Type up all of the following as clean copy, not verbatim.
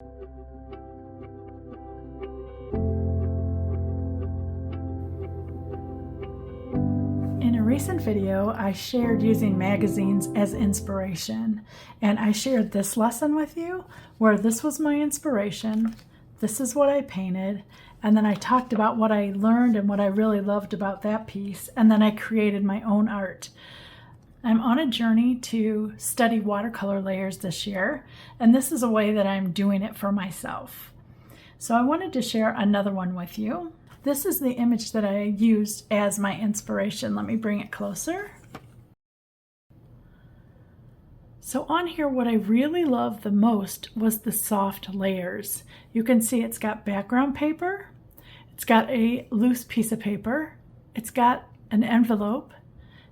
In a recent video, I shared using magazines as inspiration, and I shared this lesson with you where this was my inspiration, this is what I painted, and then I talked about what I learned and what I really loved about that piece, and then I created my own art. I'm on a journey to study watercolor layers this year, and this is a way that I'm doing it for myself. So I wanted to share another one with you. This is the image that I used as my inspiration. Let me bring it closer. So on here, what I really loved the most was the soft layers. You can see it's got background paper, it's got a loose piece of paper, it's got an envelope,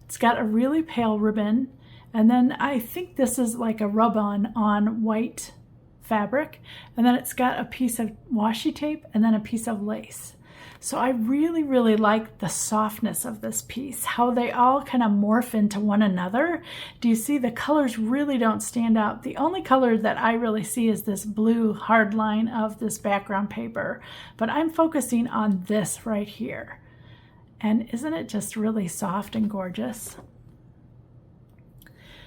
it's got a really pale ribbon, and then I think this is like a rub-on on white fabric, and then it's got a piece of washi tape and then a piece of lace. So I really like the softness of this piece, how they all kind of morph into one another. Do you see the colors really don't stand out? The only color that I really see is this blue hard line of this background paper, but I'm focusing on this right here. And isn't it just really soft and gorgeous?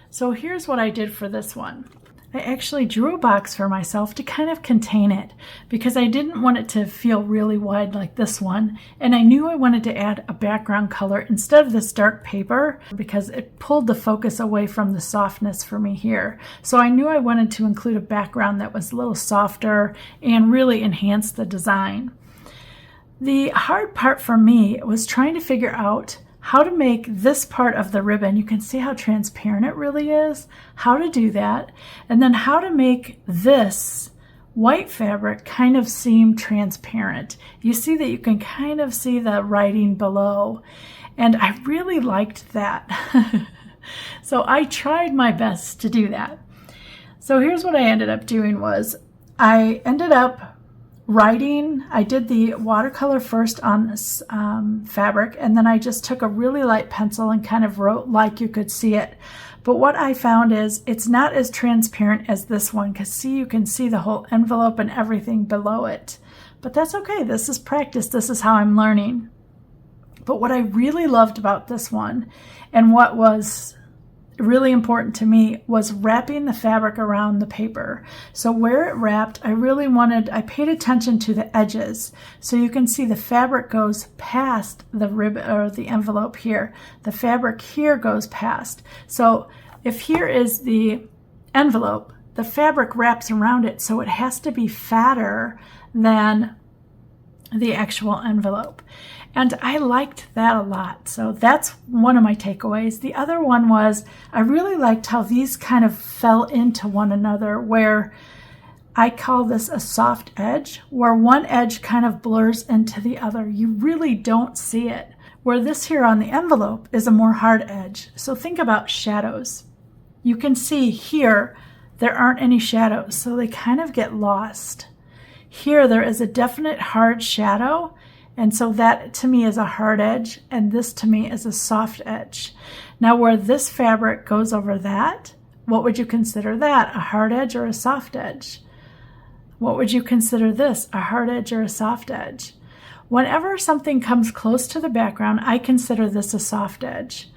So here's what I did for this one. I actually drew a box for myself to kind of contain it because I didn't want it to feel really wide like this one, and I knew I wanted to add a background color instead of this dark paper because it pulled the focus away from the softness for me here. So I knew I wanted to include a background that was a little softer and really enhance the design. The hard part for me was trying to figure out how to make this part of the ribbon, you can see how transparent it really is, how to do that, and then how to make this white fabric kind of seem transparent. You see that you can kind of see the writing below, and I really liked that. So I tried my best to do that. So here's what I ended up doing was I ended up writing. I did the watercolor first on this fabric, and then I just took a really light pencil and kind of wrote like you could see it. But what I found is it's not as transparent as this one, because see, you can see the whole envelope and everything below it. But that's okay. This is practice. This is how I'm learning. But what I really loved about this one, and what was really important to me, was wrapping the fabric around the paper. So where it wrapped, I paid attention to the edges. So you can see the fabric goes past the ribbon or the envelope here. The fabric here goes past. So if here is the envelope, the fabric wraps around it, so it has to be fatter than the actual envelope. And I liked that a lot. So that's one of my takeaways. The other one was I really liked how these kind of fell into one another, where I call this a soft edge, where one edge kind of blurs into the other. You really don't see it. Where this here on the envelope is a more hard edge. So think about shadows. You can see here there aren't any shadows, so they kind of get lost. Here there is a definite hard shadow, and so that to me is a hard edge, and this to me is a soft edge. Now where this fabric goes over that, what would you consider that? A hard edge or a soft edge? What would you consider this? A hard edge or a soft edge? Whenever something comes close to the background, I consider this a soft edge.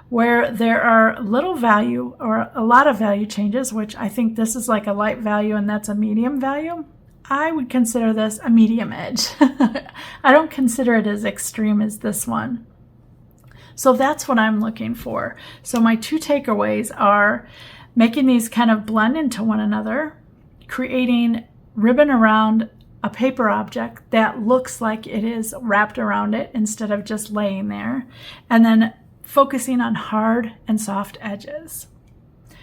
Where there are little value or a lot of value changes, which I think this is like a light value and that's a medium value, I would consider this a medium edge. I don't consider it as extreme as this one. So that's what I'm looking for. So my two takeaways are making these kind of blend into one another, creating ribbon around a paper object that looks like it is wrapped around it instead of just laying there, and then focusing on hard and soft edges.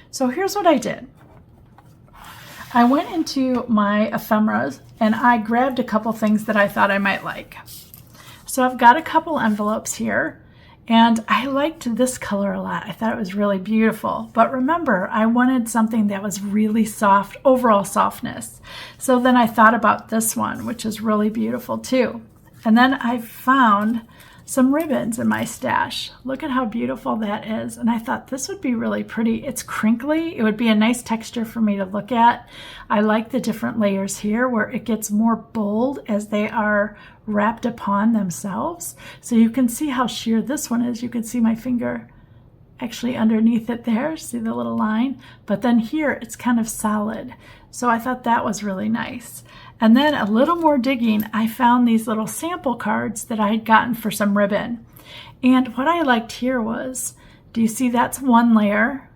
So here's what I did. I went into my ephemeras and I grabbed a couple things that I thought I might like. So I've got a couple envelopes here, and I liked this color a lot. I thought it was really beautiful. But remember, I wanted something that was really soft, overall softness. So then I thought about this one, which is really beautiful too. And then I found some ribbons in my stash. Look at how beautiful that is. And I thought this would be really pretty. It's crinkly. It would be a nice texture for me to look at. I like the different layers here where it gets more bold as they are wrapped upon themselves. So you can see how sheer this one is. You can see my finger actually underneath it there. See the little line? But then here it's kind of solid. So I thought that was really nice. And then a little more digging, I found these little sample cards that I had gotten for some ribbon. And what I liked here was, do you see that's one layer?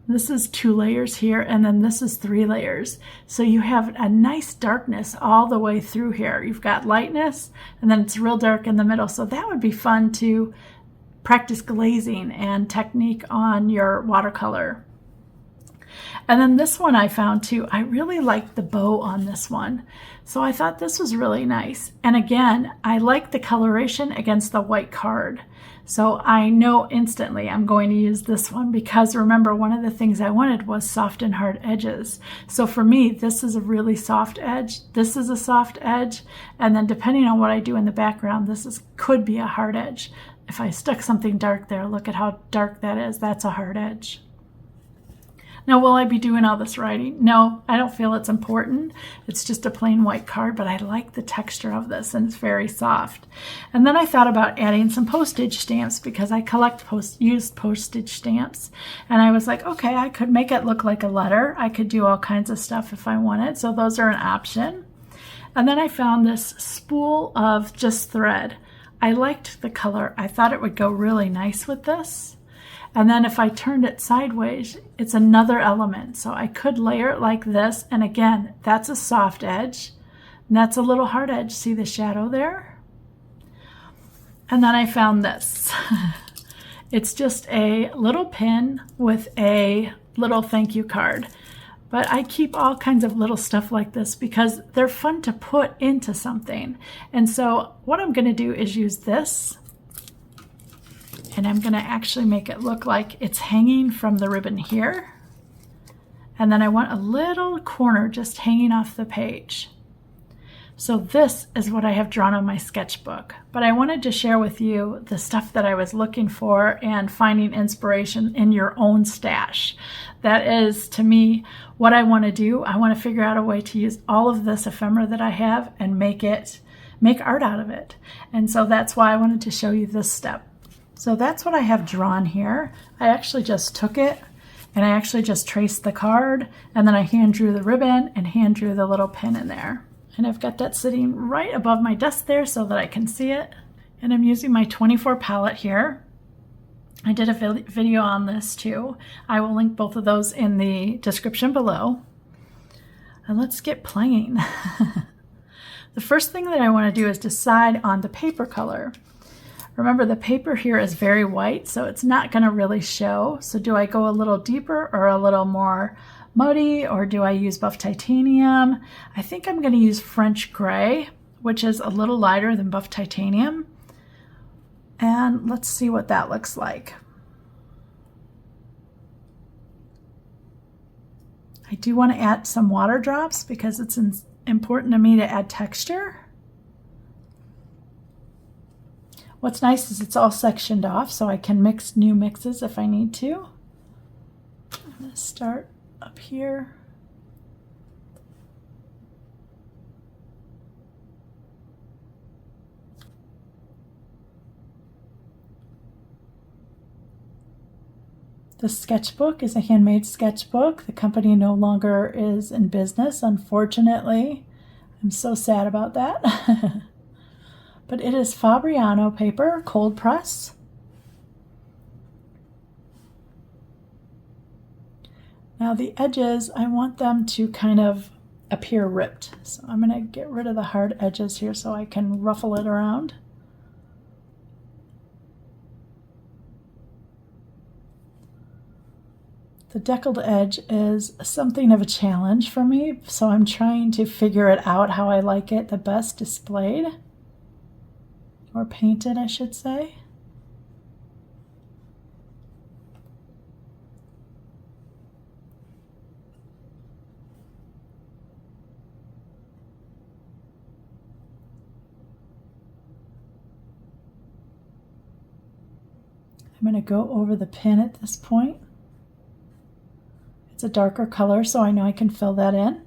This is 2 layers here, and then this is 3 layers. So you have a nice darkness all the way through here. You've got lightness, and then it's real dark in the middle. So that would be fun to practice glazing and technique on your watercolor. And then this one I found too, I really liked the bow on this one. So I thought this was really nice. And again, I like the coloration against the white card. So I know instantly I'm going to use this one because remember, one of the things I wanted was soft and hard edges. So for me, this is a really soft edge. This is a soft edge. And then depending on what I do in the background, could be a hard edge. If I stuck something dark there, look at how dark that is. That's a hard edge. Now, will I be doing all this writing? No, I don't feel it's important. It's just a plain white card, but I like the texture of this and it's very soft. And then I thought about adding some postage stamps because I collect used postage stamps. And I was like, okay, I could make it look like a letter. I could do all kinds of stuff if I wanted. So those are an option. And then I found this spool of just thread. I liked the color. I thought it would go really nice with this. And then if I turned it sideways, it's another element. So I could layer it like this. And again, that's a soft edge. And that's a little hard edge. See the shadow there? And then I found this. It's just a little pin with a little thank you card. But I keep all kinds of little stuff like this because they're fun to put into something. And so what I'm going to do is use this. And I'm going to actually make it look like it's hanging from the ribbon here. And then I want a little corner just hanging off the page. So this is what I have drawn on my sketchbook. But I wanted to share with you the stuff that I was looking for and finding inspiration in your own stash. That is, to me, what I want to do. I want to figure out a way to use all of this ephemera that I have and make art out of it. And so that's why I wanted to show you this step. So that's what I have drawn here. I actually just took it and I actually just traced the card and then I hand drew the ribbon and hand drew the little pin in there. And I've got that sitting right above my desk there so that I can see it. And I'm using my 24 palette here. I did a video on this too. I will link both of those in the description below. And let's get playing. The first thing that I want to do is decide on the paper color. Remember, the paper here is very white, so it's not going to really show. So do I go a little deeper or a little more muddy, or do I use buff titanium? I think I'm going to use French gray, which is a little lighter than buff titanium. And let's see what that looks like. I do want to add some water drops because it's important to me to add texture. What's nice is it's all sectioned off so I can mix new mixes if I need to. I'm going to start up here. The sketchbook is a handmade sketchbook. The company no longer is in business, unfortunately. I'm so sad about that. But it is Fabriano paper, cold press. Now the edges, I want them to kind of appear ripped. So I'm going to get rid of the hard edges here so I can ruffle it around. The deckled edge is something of a challenge for me, so I'm trying to figure it out how I like it the best displayed. Or painted, I should say. I'm going to go over the pin at this point. It's a darker color, so I know I can fill that in.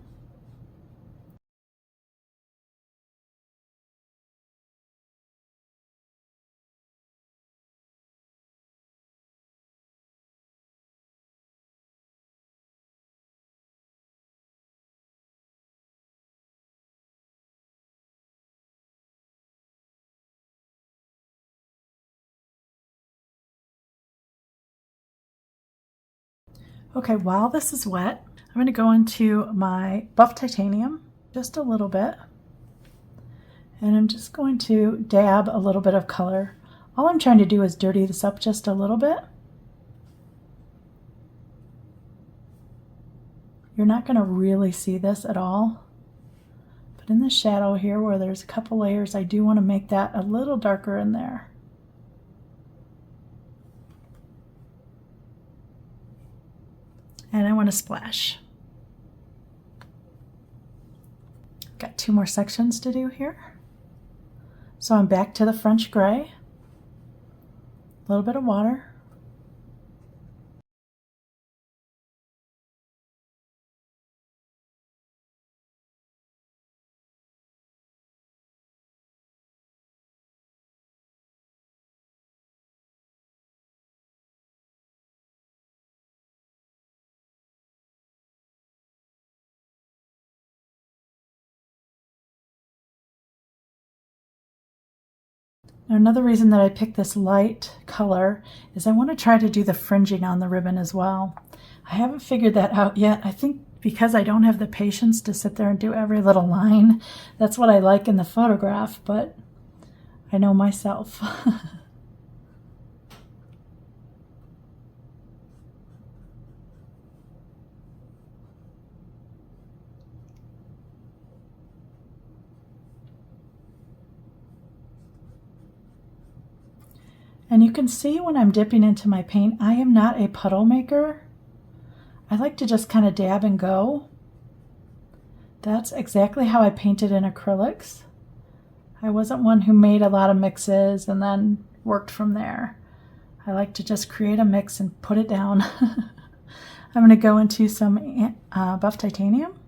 Okay, while this is wet, I'm going to go into my buff titanium just a little bit, and I'm just going to dab a little bit of color. All I'm trying to do is dirty this up just a little bit. You're not going to really see this at all, but in the shadow here where there's a couple layers, I do want to make that a little darker in there. And I want to splash. Got 2 more sections to do here. So I'm back to the French gray, a little bit of water. Now, another reason that I picked this light color is I want to try to do the fringing on the ribbon as well. I haven't figured that out yet. I think because I don't have the patience to sit there and do every little line, that's what I like in the photograph, but I know myself. And you can see when I'm dipping into my paint, I am not a puddle maker. I like to just kind of dab and go. That's exactly how I painted in acrylics. I wasn't one who made a lot of mixes and then worked from there. I like to just create a mix and put it down. I'm going to go into some buff titanium.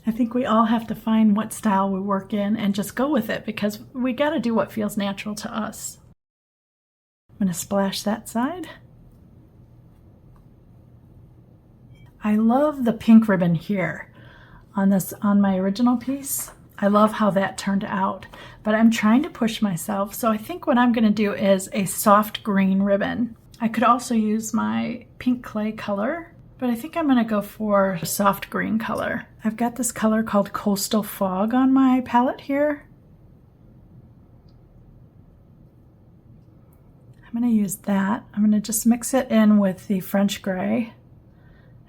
I think we all have to find what style we work in and just go with it, because we got to do what feels natural to us. I'm going to splash that side. I love the pink ribbon here on my original piece. I love how that turned out, but I'm trying to push myself. So I think what I'm going to do is a soft green ribbon. I could also use my pink clay color, but I think I'm going to go for a soft green color. I've got this color called Coastal Fog on my palette here. I'm going to use that. I'm going to just mix it in with the French gray,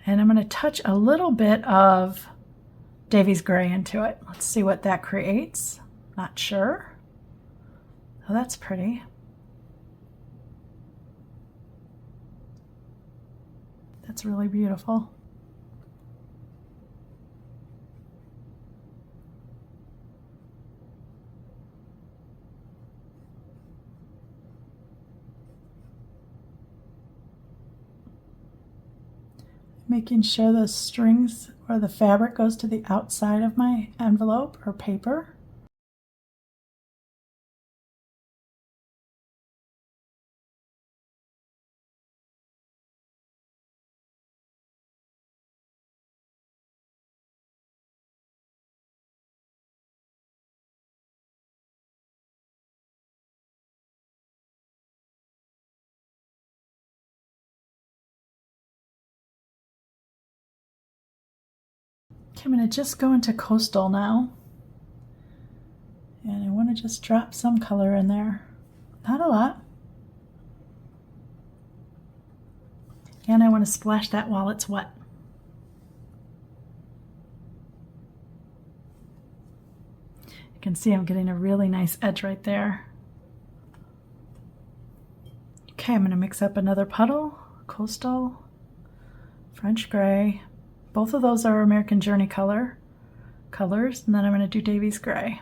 and I'm going to touch a little bit of Davies gray into it. Let's see what that creates. Not sure. Oh, that's pretty. That's really beautiful. Making sure those strings or the fabric goes to the outside of my envelope or paper. Okay, I'm going to just go into Coastal now. And I want to just drop some color in there. Not a lot. And I want to splash that while it's wet. You can see I'm getting a really nice edge right there. Okay, I'm going to mix up another puddle, Coastal, French gray. Both of those are American Journey colors, and then I'm going to do Davies gray.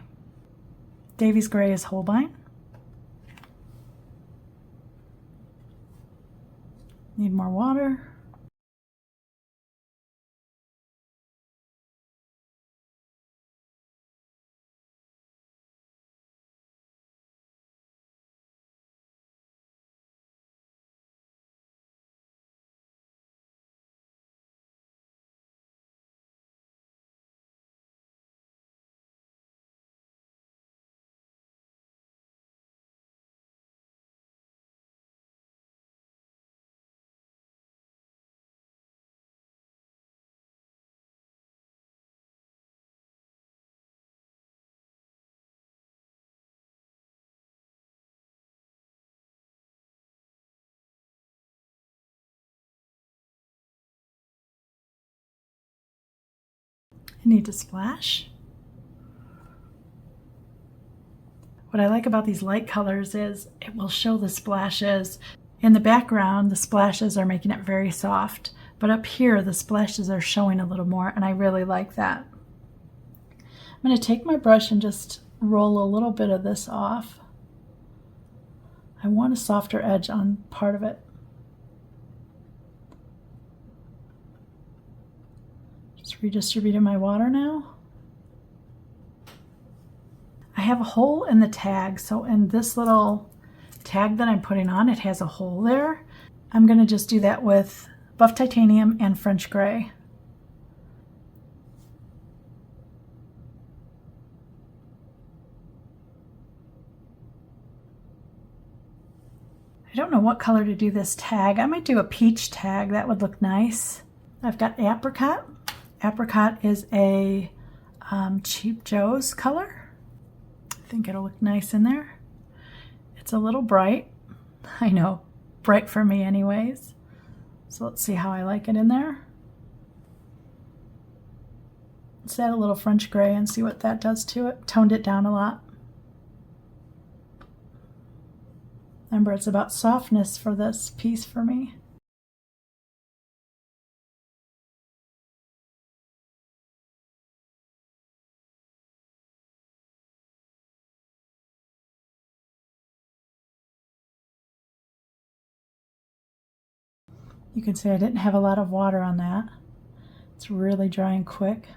Davies Gray is Holbein. Need more water. I need to splash. What I like about these light colors is it will show the splashes. In the background, the splashes are making it very soft, but up here the splashes are showing a little more, and I really like that. I'm going to take my brush and just roll a little bit of this off. I want a softer edge on part of it. Just redistributing my water now. I have a hole in the tag, so in this little tag that I'm putting on, it has a hole there. I'm going to just do that with buff titanium and French gray. I don't know what color to do this tag. I might do a peach tag. That would look nice. I've got apricot. Apricot is a Cheap Joe's color. I think it'll look nice in there. It's a little bright. I know, bright for me anyways. So let's see how I like it in there. Let's add a little French gray and see what that does to it. Toned it down a lot. Remember, it's about softness for this piece for me. You can see I didn't have a lot of water on that. It's really drying quick.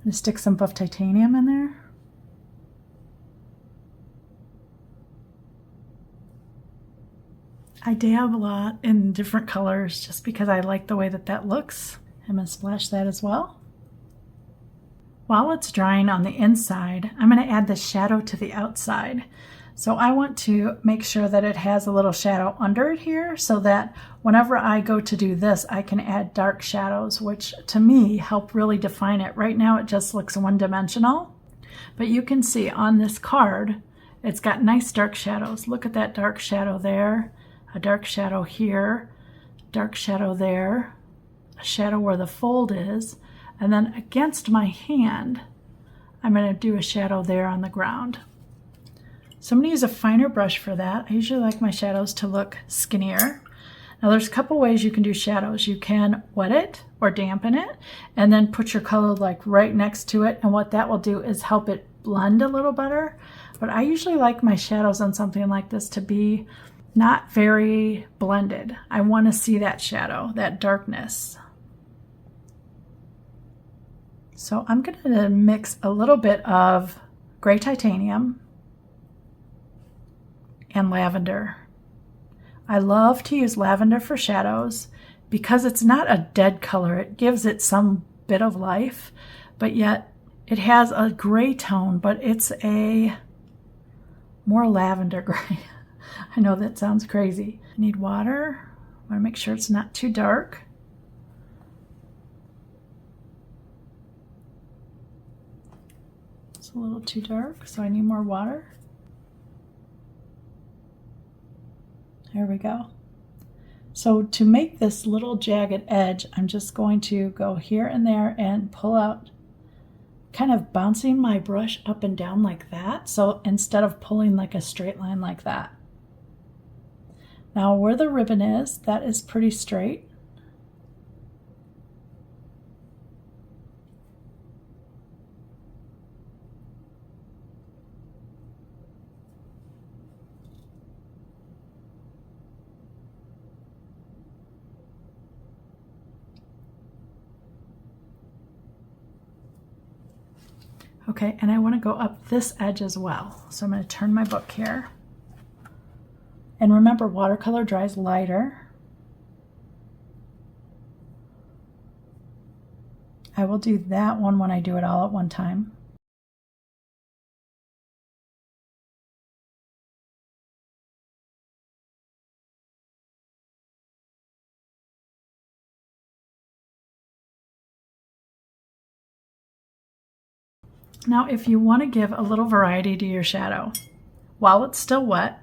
I'm going to stick some buff titanium in there. I dab a lot in different colors just because I like the way that that looks. I'm going to splash that as well. While it's drying on the inside, I'm going to add the shadow to the outside. So I want to make sure that it has a little shadow under it here so that whenever I go to do this, I can add dark shadows, which to me help really define it. Right now it just looks one-dimensional, but you can see on this card, it's got nice dark shadows. Look at that dark shadow there, a dark shadow here, dark shadow there, a shadow where the fold is, and then against my hand, I'm going to do a shadow there on the ground. So I'm going to use a finer brush for that. I usually like my shadows to look skinnier. Now there's a couple ways you can do shadows. You can wet it or dampen it and then put your color like right next to it, and what that will do is help it blend a little better. But I usually like my shadows on something like this to be not very blended. I want to see that shadow, that darkness. So I'm going to mix a little bit of gray titanium and lavender. I love to use lavender for shadows because it's not a dead color. It gives it some bit of life, but yet it has a gray tone, but it's a more lavender gray. I know that sounds crazy. I need water. I want to make sure it's not too dark. It's a little too dark, so I need more water. There we go. So to make this little jagged edge, I'm just going to go here and there and pull out kind of bouncing my brush up and down like that. So instead of pulling like a straight line like that. Now where the ribbon is, that is pretty straight. Okay, and I want to go up this edge as well. So I'm going to turn my book here. And remember, watercolor dries lighter. I will do that one when I do it all at one time. Now, if you want to give a little variety to your shadow, while it's still wet,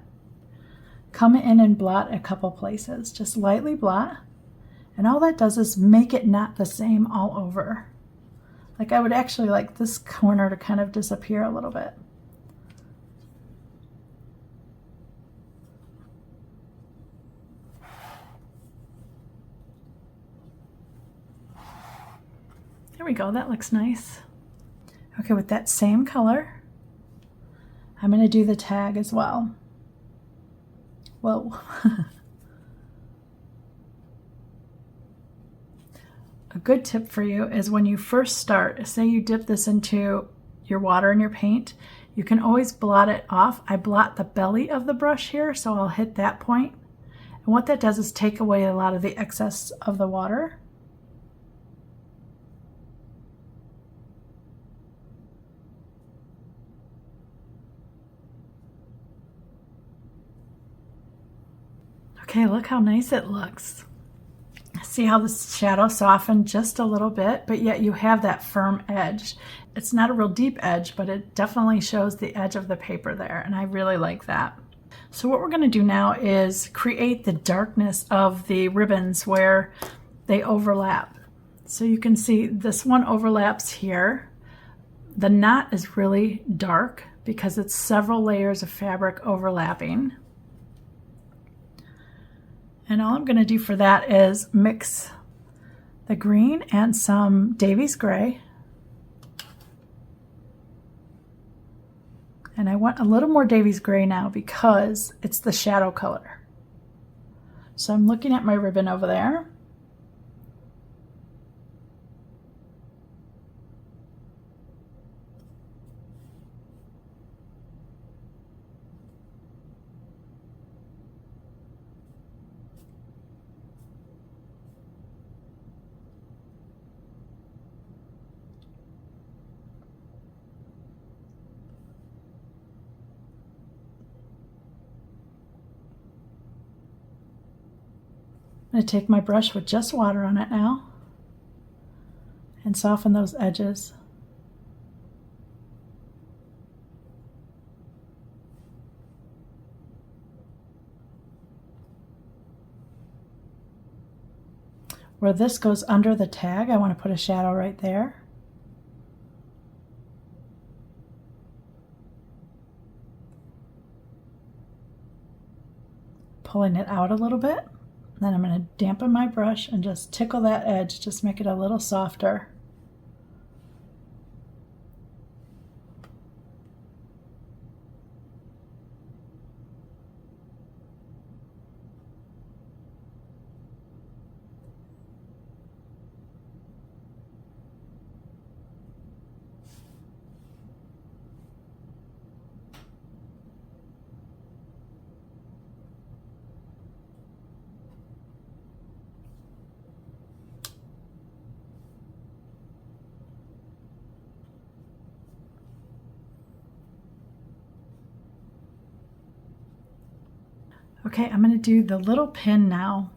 come in and blot a couple places. Just lightly blot. And all that does is make it not the same all over. Like I would actually like this corner to kind of disappear a little bit. There we go, that looks nice. Okay, with that same color, I'm going to do the tag as well. Whoa. A good tip for you is when you first start, say you dip this into your water and your paint, you can always blot it off. I blot the belly of the brush here, so I'll hit that point. And what that does is take away a lot of the excess of the water. Okay, look how nice it looks. See how the shadow softened just a little bit, but yet you have that firm edge. It's not a real deep edge, but it definitely shows the edge of the paper there, and I really like that. So what we're going to do now is create the darkness of the ribbons where they overlap. So you can see this one overlaps here. The knot is really dark because it's several layers of fabric overlapping. And all I'm going to do for that is mix the green and some Davies gray. And I want a little more Davies gray now because it's the shadow color. So I'm looking at my ribbon over there. I'm going to take my brush with just water on it now and soften those edges. Where this goes under the tag, I want to put a shadow right there. Pulling it out a little bit. Then I'm going to dampen my brush and just tickle that edge, just make it a little softer. Okay, I'm going to do the little pin now.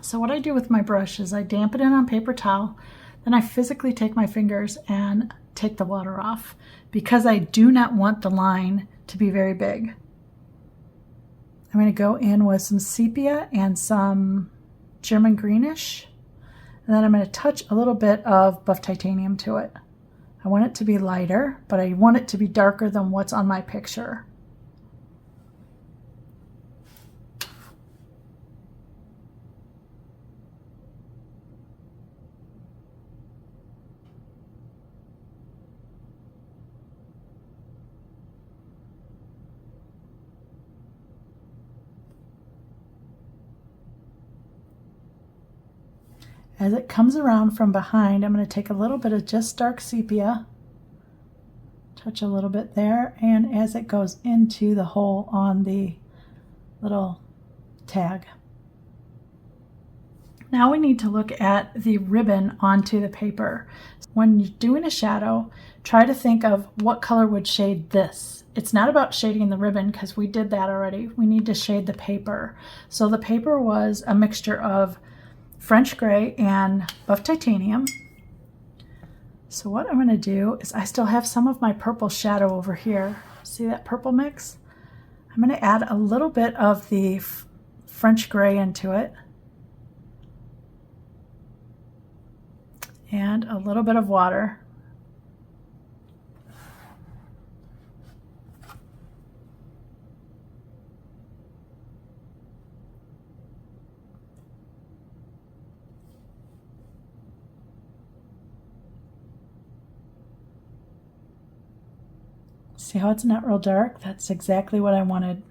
So what I do with my brush is I dampen it on paper towel, then I physically take my fingers and take the water off because I do not want the line to be very big. I'm going to go in with some sepia and some German greenish, and then I'm going to touch a little bit of buff titanium to it. I want it to be lighter, but I want it to be darker than what's on my picture. As it comes around from behind, I'm going to take a little bit of just dark sepia, touch a little bit there, and as it goes into the hole on the little tag. Now we need to look at the ribbon onto the paper. When you're doing a shadow, try to think of what color would shade this. It's not about shading the ribbon because we did that already. We need to shade the paper. So the paper was a mixture of French gray and buff titanium. So what I'm going to do is I still have some of my purple shadow over here. See that purple mix? I'm going to add a little bit of the French gray into it and a little bit of water. See how it's not real dark? That's exactly what I wanted.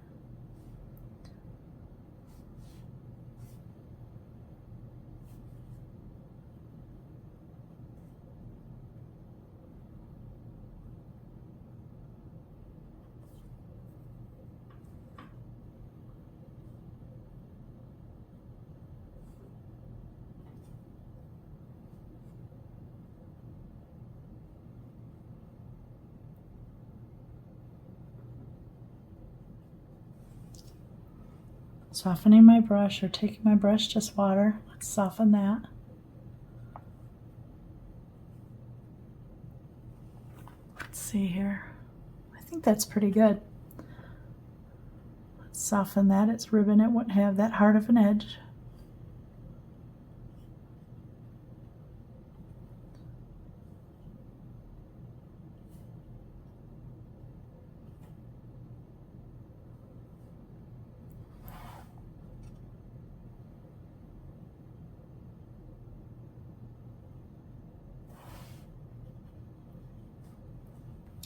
Softening my brush or taking my brush, just water. Let's soften that. Let's see here. I think that's pretty good. Let's soften that. It's ribbon. It wouldn't have that hard of an edge.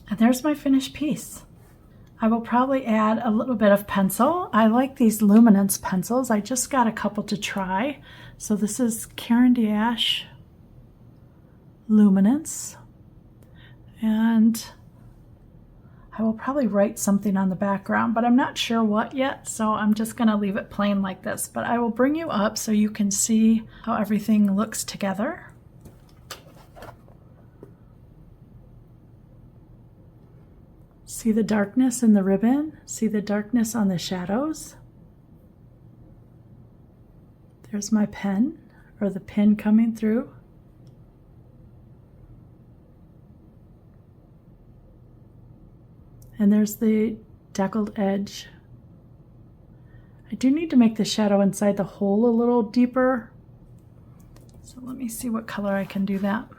And there's my finished piece. I will probably add a little bit of pencil. I like these luminance pencils. I just got a couple to try. So this is Caran d'Ache Luminance. And I will probably write something on the background, but I'm not sure what yet, so I'm just going to leave it plain like this. But I will bring you up so you can see how everything looks together. See the darkness in the ribbon? See the darkness on the shadows? There's my pen, or the pin coming through. And there's the deckled edge. I do need to make the shadow inside the hole a little deeper. So let me see what color I can do that.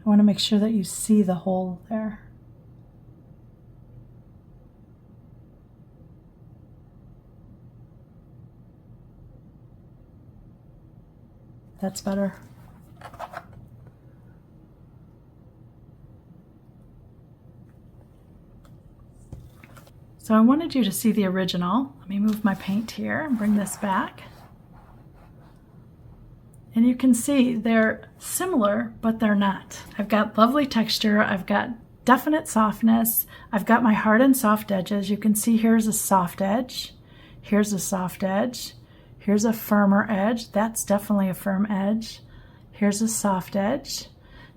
I want to make sure that you see the hole there. That's better. So I wanted you to see the original. Let me move my paint here and bring this back. And you can see they're similar, but they're not. I've got lovely texture. I've got definite softness. I've got my hard and soft edges. You can see here's a soft edge. Here's a soft edge. Here's a firmer edge. That's definitely a firm edge. Here's a soft edge.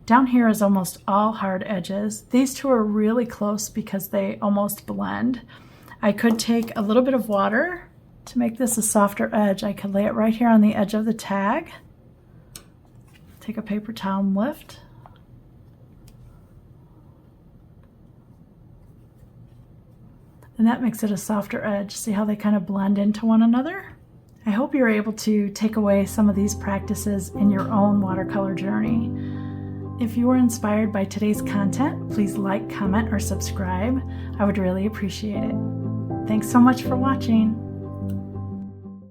Down here is almost all hard edges. These two are really close because they almost blend. I could take a little bit of water to make this a softer edge. I could lay it right here on the edge of the tag. Take a paper towel and lift. and that makes it a softer edge. See how they kind of blend into one another? I hope you're able to take away some of these practices in your own watercolor journey. If you were inspired by today's content, please like, comment, or subscribe. I would really appreciate it. Thanks so much for watching.